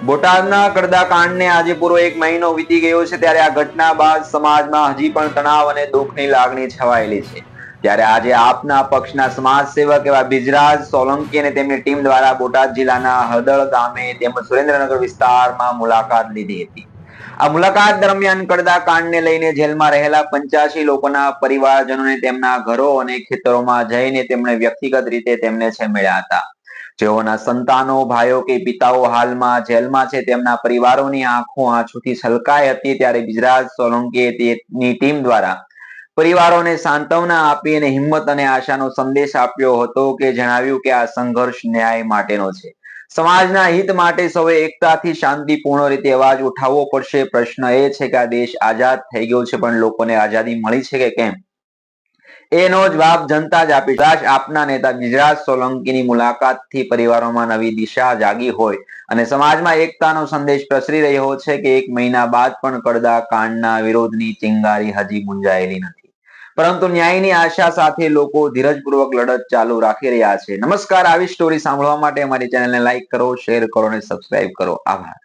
બોટાદના કડદા કાંડને આજે પૂરો 1 મહિનો વીતી ગયો છે, ત્યારે આ ઘટના બાદ સમાજમાં હજી પણ તણાવ અને દુઃખની લાગણી છવાયેલી છે. ત્યારે આજે આપના પક્ષના સમાજ સેવક એવા બિજરાજ સોલંકી અને તેમની ટીમ દ્વારા બોટાદ જિલ્લાના હળદળ ગામે તેમજ સુરેન્દ્રનગર વિસ્તારમાં મુલાકાત લીધી હતી. આ મુલાકાત દરમિયાન કડદા કાંડને લઈને જેલમાં રહેલા 85 લોકોના પરિવારજનોને તેમના ઘરો અને ખેતરોમાં જઈને તેમણે વ્યક્તિગત રીતે તેમને મળ્યા હતા. જેઓના સંતાનો, ભાઈઓ કે પિતાઓ હાલમાં જેલમાં છે, તેમના પરિવારોની આંખો આંસુથી છલકાઈ હતી. ત્યારે બિજરાજ સોલંકીએ તેની ટીમ દ્વારા પરિવારોને સાંત્વના આપી અને હિંમત અને આશાનો સંદેશ આપ્યો હતો, કે જણાવ્યું કે આ સંઘર્ષ ન્યાય માટેનો છે. સમાજના હિત માટે સૌએ એકતાથી શાંતિપૂર્ણ રીતે અવાજ ઉઠાવવો પડશે. પ્રશ્ન એ છે કે આ દેશ આઝાદ થઈ ગયો છે, પણ લોકોને આઝાદી મળી છે કે કેમ, એનો જવાબ જનતા જ આપી. આપના નેતા બિજરાજ સોલંકીની મુલાકાતથી પરિવારોમાં નવી દિશા જાગી હોય અને સમાજમાં એકતાનો સંદેશ પ્રસરી રહ્યો છે કે 1 મહિના બાદ પણ કડદા કાંડના વિરોધની ચિંગારી હજી મુંજાયેલી નથી, પરંતુ ન્યાયની આશા સાથે લોકો ધીરજપૂર્વક લડત ચાલુ રાખી રહ્યા છે. નમસ્કાર. આવી સ્ટોરી સાંભળવા માટે અમારી ચેનલને લાઈક કરો, શેર કરો અને સબસ્ક્રાઇબ કરો. આભાર.